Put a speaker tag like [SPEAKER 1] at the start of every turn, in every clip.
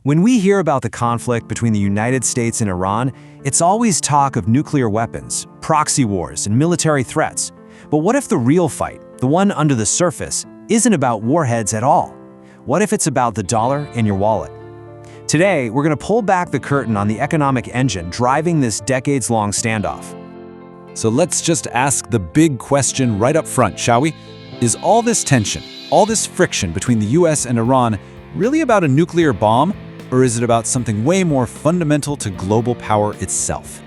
[SPEAKER 1] When we hear about the conflict between the United States and Iran, it's always talk of nuclear weapons, proxy wars, and military threats. But what if the real fight, the one under the surface, isn't about warheads at all? What if it's about the dollar in your wallet? Today, we're going to pull back the curtain on the economic engine driving this decades-long standoff.
[SPEAKER 2] So let's just ask the big question right up front, shall we? Is all this tension, all this friction between the US and Iran really about a nuclear bomb? Or is it about something way more fundamental to global power itself?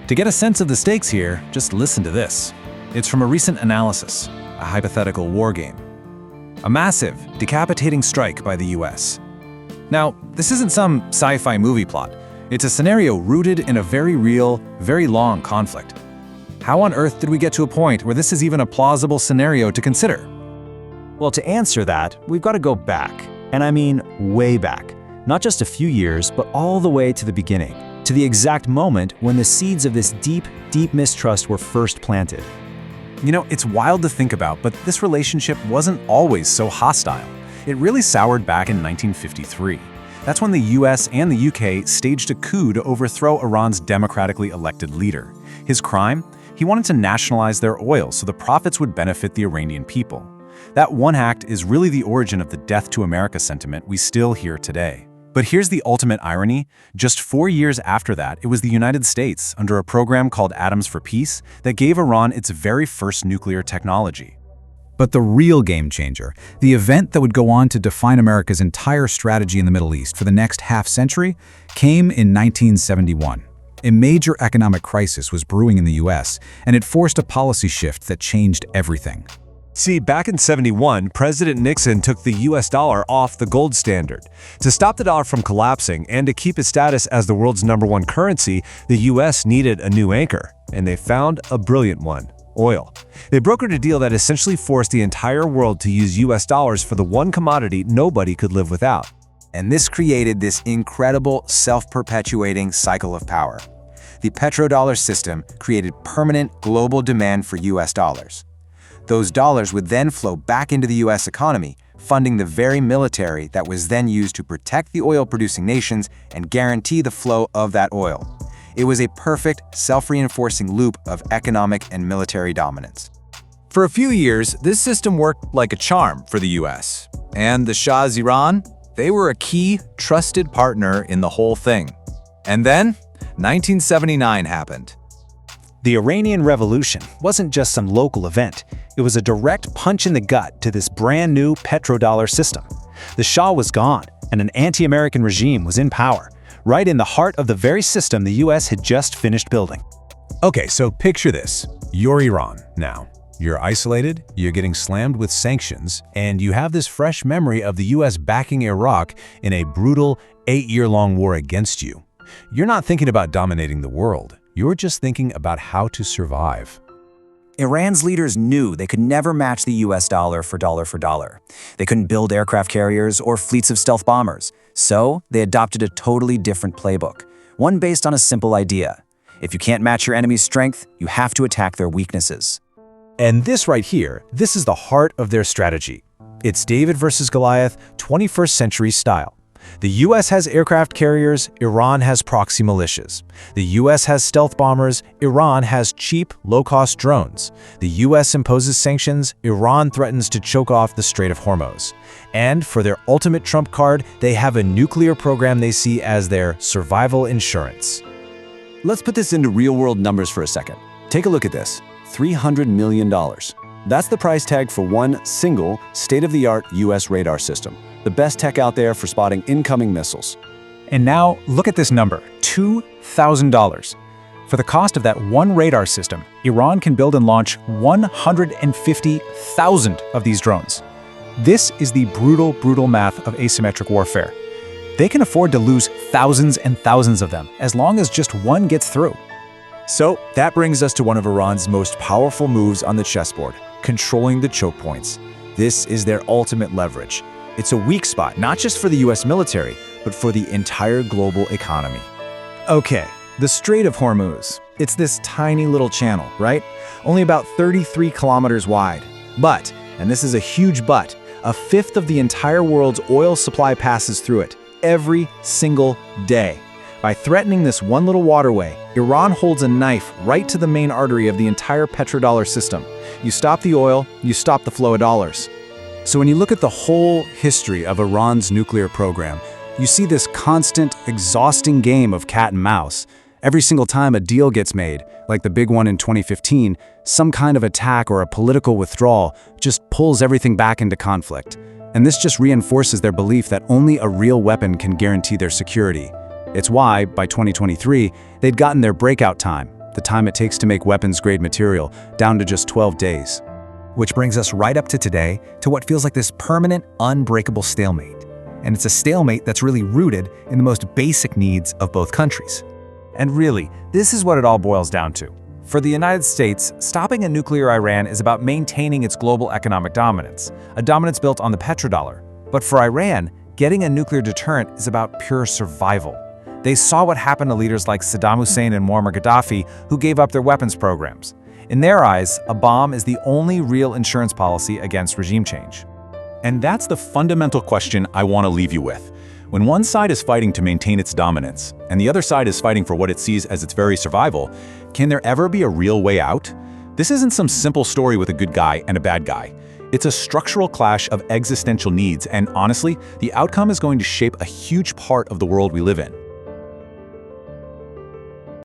[SPEAKER 2] To get a sense of the stakes here, just listen to this. It's from a recent analysis, a hypothetical war game. A massive, decapitating strike by the US. Now, this isn't some sci-fi movie plot. It's a scenario rooted in a very real, very long conflict. How on earth did we get to a point where this is even a plausible scenario to consider?
[SPEAKER 1] Well, to answer that, we've got to go back. And I mean way back. Not just a few years, but all the way to the beginning, to the exact moment when the seeds of this deep, deep mistrust were first planted.
[SPEAKER 2] You know, it's wild to think about, but this relationship wasn't always so hostile. It really soured back in 1953. That's when the US and the UK staged a coup to overthrow Iran's democratically elected leader. His crime? He wanted to nationalize their oil so the profits would benefit the Iranian people. That one act is really the origin of the death to America sentiment we still hear today. But here's the ultimate irony. Just 4 years after that, it was the United States, under a program called Atoms for Peace, that gave Iran its very first nuclear technology. But the real game changer, the event that would go on to define America's entire strategy in the Middle East for the next half-century, came in 1971. A major economic crisis was brewing in the US, and it forced a policy shift that changed everything.
[SPEAKER 3] See, back in '71, President Nixon took the US dollar off the gold standard. To stop the dollar from collapsing and to keep its status as the world's #1 currency, the US needed a new anchor, and they found a brilliant one: oil. They brokered a deal that essentially forced the entire world to use US dollars for the one commodity nobody could live without.
[SPEAKER 4] And this created this incredible self-perpetuating cycle of power. The petrodollar system created permanent global demand for US dollars. Those dollars would then flow back into the US economy, funding the very military that was then used to protect the oil-producing nations and guarantee the flow of that oil. It was a perfect, self-reinforcing loop of economic and military dominance.
[SPEAKER 2] For a few years, this system worked like a charm for the US. And the Shah's Iran? They were a key, trusted partner in the whole thing. And then, 1979 happened.
[SPEAKER 1] The Iranian Revolution wasn't just some local event. It was a direct punch in the gut to this brand new petrodollar system. The Shah was gone, and an anti-American regime was in power, right in the heart of the very system the US had just finished building.
[SPEAKER 3] Okay, so picture this. You're Iran now. You're isolated, you're getting slammed with sanctions, and you have this fresh memory of the US backing Iraq in a brutal 8-year-long war against you. You're not thinking about dominating the world. You're just thinking about how to survive.
[SPEAKER 4] Iran's leaders knew they could never match the US dollar for dollar. They couldn't build aircraft carriers or fleets of stealth bombers. So they adopted a totally different playbook, one based on a simple idea. If you can't match your enemy's strength, you have to attack their weaknesses.
[SPEAKER 3] And this right here, this is the heart of their strategy. It's David versus Goliath, 21st century style. The US has aircraft carriers, Iran has proxy militias. The US has stealth bombers, Iran has cheap, low-cost drones. The US imposes sanctions, Iran threatens to choke off the Strait of Hormuz. And for their ultimate trump card, they have a nuclear program they see as their survival insurance.
[SPEAKER 1] Let's put this into real-world numbers for a second. Take a look at this. $300 million. That's the price tag for one single state-of-the-art US radar system. The best tech out there for spotting incoming missiles.
[SPEAKER 2] And now, look at this number, $2,000. For the cost of that one radar system, Iran can build and launch 150,000 of these drones. This is the brutal, brutal math of asymmetric warfare. They can afford to lose thousands and thousands of them, as long as just one gets through.
[SPEAKER 3] So that brings us to one of Iran's most powerful moves on the chessboard, controlling the choke points. This is their ultimate leverage. It's a weak spot, not just for the US military, but for the entire global economy.
[SPEAKER 2] Okay, the Strait of Hormuz. It's this tiny little channel, right? Only about 33 kilometers wide. But, and this is a huge but, a fifth of the entire world's oil supply passes through it.
[SPEAKER 3] every single day. By threatening this one little waterway, Iran holds a knife right to the main artery of the entire petrodollar system. You stop the oil, you stop the flow of dollars.
[SPEAKER 2] So when you look at the whole history of Iran's nuclear program, you see this constant, exhausting game of cat and mouse. Every single time a deal gets made, like the big one in 2015, some kind of attack or a political withdrawal just pulls everything back into conflict. And this just reinforces their belief that only a real weapon can guarantee their security. It's why, by 2023, they'd gotten their breakout time, the time it takes to make weapons-grade material, down to just 12 days.
[SPEAKER 3] Which brings us right up to today, to what feels like this permanent, unbreakable stalemate. And it's a stalemate that's really rooted in the most basic needs of both countries.
[SPEAKER 2] And really, this is what it all boils down to. For the United States, stopping a nuclear Iran is about maintaining its global economic dominance, a dominance built on the petrodollar. But for Iran, getting a nuclear deterrent is about pure survival. They saw what happened to leaders like Saddam Hussein and Muammar Gaddafi, who gave up their weapons programs. In their eyes, a bomb is the only real insurance policy against regime change.
[SPEAKER 5] And that's the fundamental question I want to leave you with. When one side is fighting to maintain its dominance, and the other side is fighting for what it sees as its very survival, can there ever be a real way out? This isn't some simple story with a good guy and a bad guy. It's a structural clash of existential needs, and honestly, the outcome is going to shape a huge part of the world we live in.